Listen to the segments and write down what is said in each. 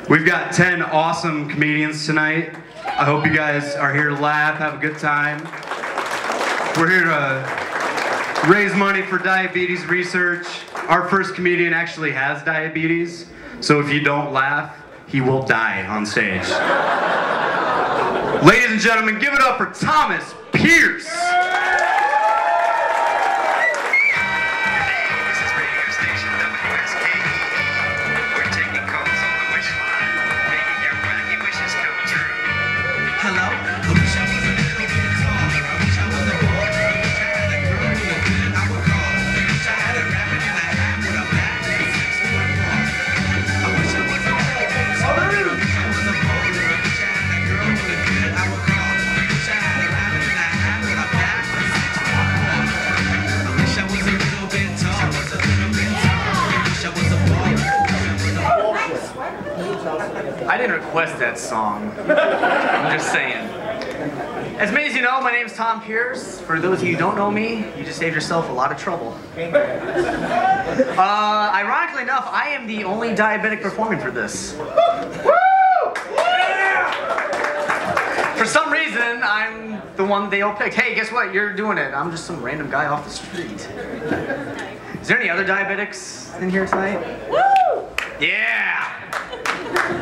We've got 10 awesome comedians tonight. I hope you guys are here to laugh, have a good time. We're here to raise money for diabetes research. Our first comedian actually has diabetes, so if you don't laugh, he will die on stage. Ladies and gentlemen, give it up for Thomas Pearce. I didn't request that song. I'm just saying. As many as you know, my name's Tom Pearce. For those of you who don't know me, you just saved yourself a lot of trouble. Ironically enough, I am the only diabetic performing for this. For some reason, I'm the one they all picked. Hey, guess what? You're doing it. I'm just some random guy off the street. Is there any other diabetics in here tonight? Woo! Yeah!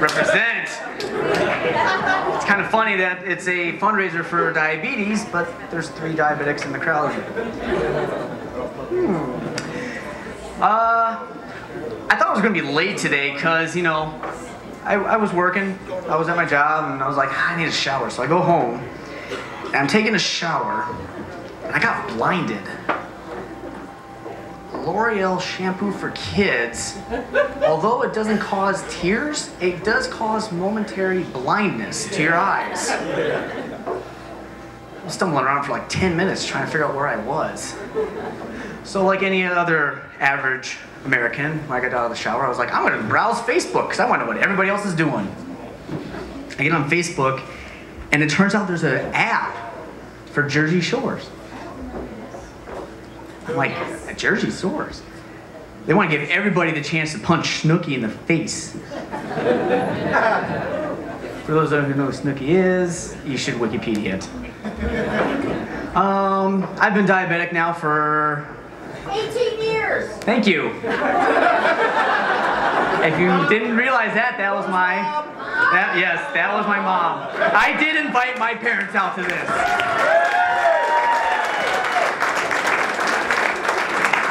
Represent! It's kind of funny that it's a fundraiser for diabetes, but there's 3 diabetics in the crowd. I thought I was going to be late today because, you know, I was working, I was at my job, and I was like, I need a shower. So I go home, and I'm taking a shower, and I got blinded. L'Oreal shampoo for kids, although it doesn't cause tears, it does cause momentary blindness to your eyes. I was stumbling around for like 10 minutes trying to figure out where I was. So like any other average American, when I got out of the shower, I was like, I'm gonna browse Facebook because I want to know what everybody else is doing. I get on Facebook, and it turns out there's an app for Jersey Shores. I'm like, at Jersey Shores? They want to give everybody the chance to punch Snooki in the face. For those of you who know who Snooki is, you should Wikipedia it. I've been diabetic now for 18 years. Thank you. If you didn't realize that, that was my mom. I did invite my parents out to this.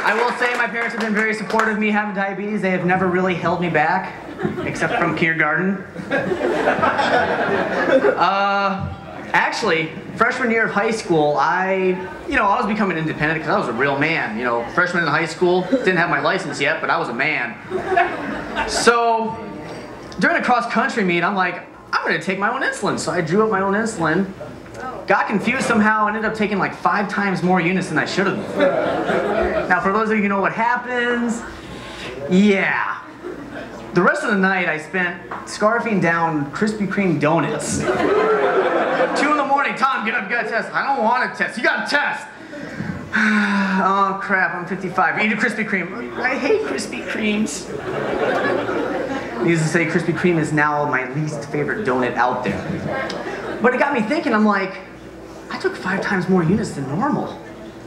I will say my parents have been very supportive of me having diabetes. They have never really held me back, except from kindergarten. Actually, freshman year of high school, I was becoming independent because I was a real man. You know, freshman in high school, didn't have my license yet, but I was a man. So, during a cross-country meet, I'm like, I'm gonna take my own insulin. So I drew up my own insulin. Got confused somehow, ended up taking like 5 times more units than I should have. Now, for those of you who know what happens, yeah. The rest of the night, I spent scarfing down Krispy Kreme donuts. 2 in the morning, Tom, get up, you got a test. I don't want a test, you got a test. Oh crap, I'm 55, eat a Krispy Kreme. I hate Krispy Kremes. Needless to say, Krispy Kreme is now my least favorite donut out there. But it got me thinking, I'm like, I took 5 times more units than normal.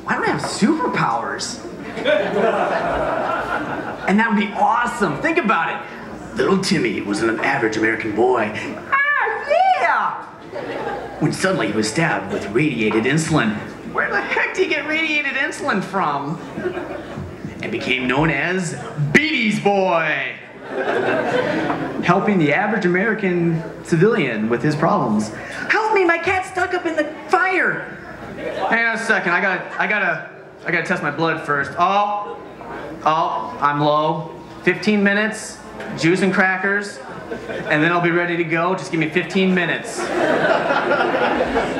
Why don't I have superpowers? And that would be awesome. Think about it. Little Timmy was an average American boy. Ah, yeah! When suddenly he was stabbed with radiated insulin. Where the heck did he get radiated insulin from? And became known as Beatie's Boy. Helping the average American civilian with his problems. Help me, my cat's stuck up in the fire. Hang on a second, I gotta test my blood first. Oh, I'm low. 15 minutes, juice and crackers, and then I'll be ready to go. Just give me 15 minutes.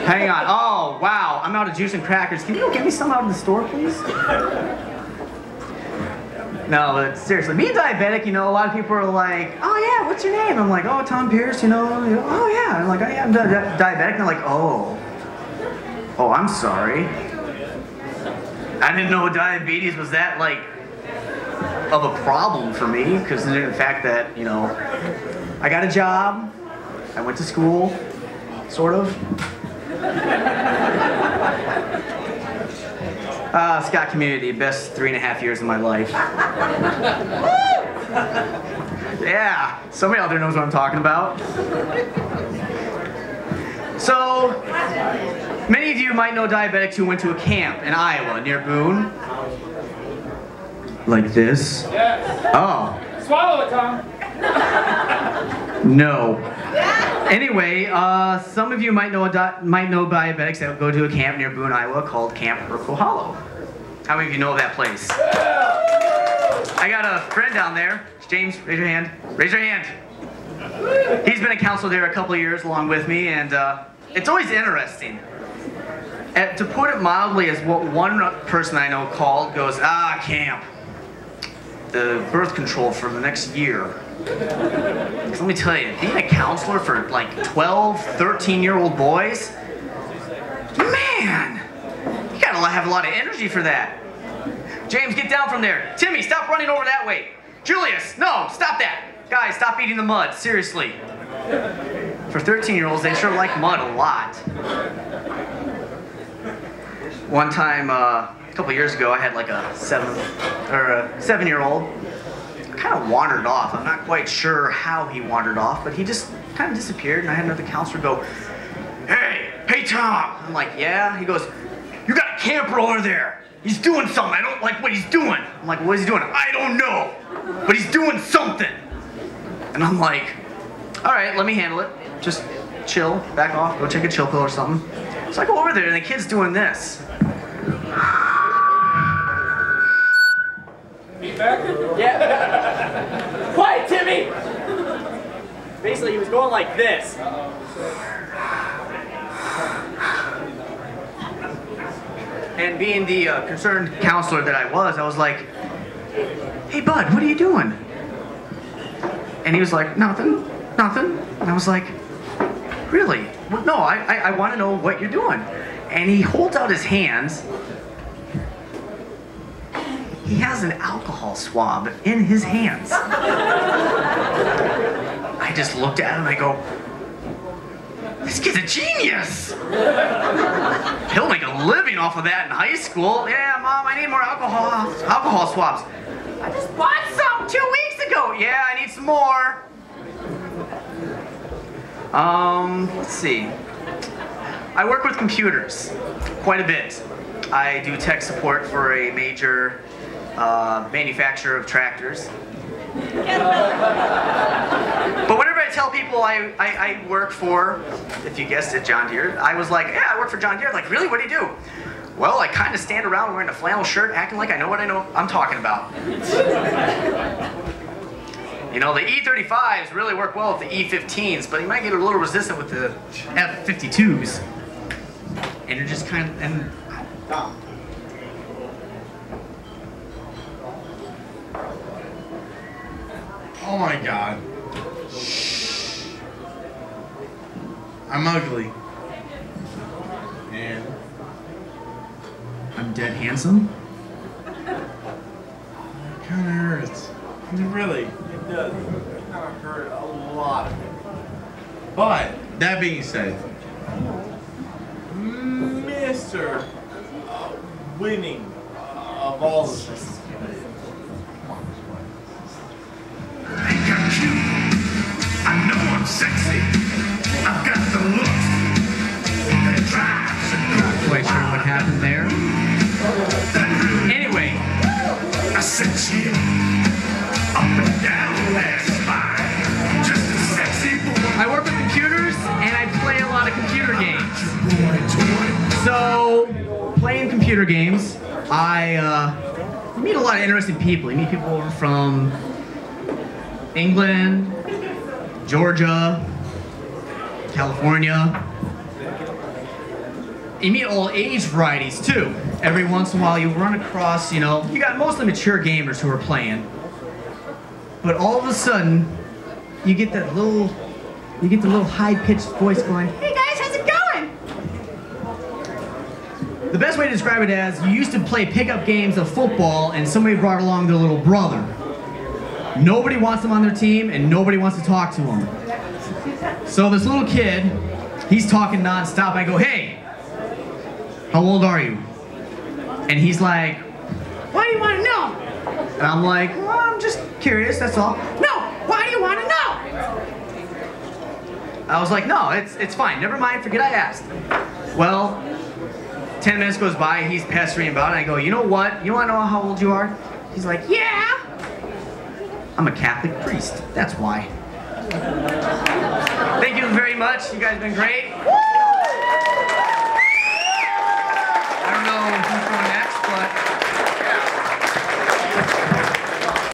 Hang on, oh, wow, I'm out of juice and crackers. Can you go get me some out of the store, please? No, but seriously, being diabetic, you know, a lot of people are like, oh yeah, what's your name? I'm like, oh, Tom Pearce, you know, oh yeah. I'm like, oh yeah, I'm diabetic. And they're like, oh, I'm sorry. I didn't know diabetes was that, like, of a problem for me, because in fact that, you know, I got a job. I went to school, sort of. Scott Community, best 3.5 years of my life. Yeah, somebody out there knows what I'm talking about. So, many of you might know diabetics who went to a camp in Iowa near Boone. Like this? Yes. Oh. Swallow it, Tom. No. Anyway, some of you might know diabetics that go to a camp near Boone, Iowa called Camp Pearce Hollow. How many of you know of that place? I got a friend down there. James, raise your hand. Raise your hand. He's been a counselor there a couple of years along with me, and it's always interesting. To put it mildly, as what one person I know goes, camp. The birth control for the next year. 'Cause let me tell you, being a counselor for like 12, 13-year-old boys, man, you gotta have a lot of energy for that. James, get down from there. Timmy, stop running over that way. Julius, no, stop that. Guys, stop eating the mud, seriously. For 13-year-olds, they sure like mud a lot. One time, a couple years ago, I had like a 7-year-old. Kind of wandered off. I'm not quite sure how he wandered off, but he just kind of disappeared, and I had another counselor go, hey Tom. I'm like, yeah? He goes, you got a camper over there. He's doing something. I don't like what he's doing. I'm like, what is he doing? I don't know, but he's doing something. And I'm like, all right, let me handle it. Just chill, back off, go take a chill pill or something. So I go over there, and the kid's doing this. Yeah. Quiet, Timmy! Basically, he was going like this. And being the concerned counselor that I was like, hey bud, what are you doing? And he was like, nothing. And I was like, really? Well, no, I want to know what you're doing. And he holds out his hands. He has an alcohol swab in his hands. I just looked at him and I go, this kid's a genius. He'll make a living off of that in high school. Yeah, Mom, I need more alcohol swabs. I just bought some 2 weeks ago. Yeah, I need some more. Let's see. I work with computers quite a bit. I do tech support for a major manufacturer of tractors. But whenever I tell people I work for, if you guessed it, John Deere, I was like, yeah, I work for John Deere. Like, really? What do you do? Well, I kind of stand around wearing a flannel shirt, acting like I know what I'm talking about. You know, the E35s really work well with the E15s, but you might get a little resistant with the F52s. And you're just kind of, Oh my God. I'm ugly. And I'm dead handsome. it kind of hurts. Really, it does. It kind of hurt a lot. But, that being said, Mr. Winning of all the things. I know I'm sexy. I've got the look that drives a girl. Not quite sure what happened there. Anyway, I set you up and down that spine. Just a sexy boy. I work with computers and I play a lot of computer games. So, playing computer games, I meet a lot of interesting people. You meet people from England, Georgia, California. You meet all age varieties too. Every once in a while you run across, you got mostly mature gamers who are playing. But all of a sudden, you get the little high-pitched voice going, hey guys, how's it going? The best way to describe it as, you used to play pickup games of football and somebody brought along their little brother. Nobody wants him on their team, and nobody wants to talk to him. So this little kid, he's talking nonstop. I go, hey, how old are you? And he's like, why do you want to know? And I'm like, well, I'm just curious, that's all. No, why do you want to know? I was like, no, it's fine. Never mind, forget I asked. Well, 10 minutes goes by, he's pestering about it, and I go, you know what? You want to know how old you are? He's like, yeah. I'm a Catholic priest, that's why. Thank you very much, you guys have been great.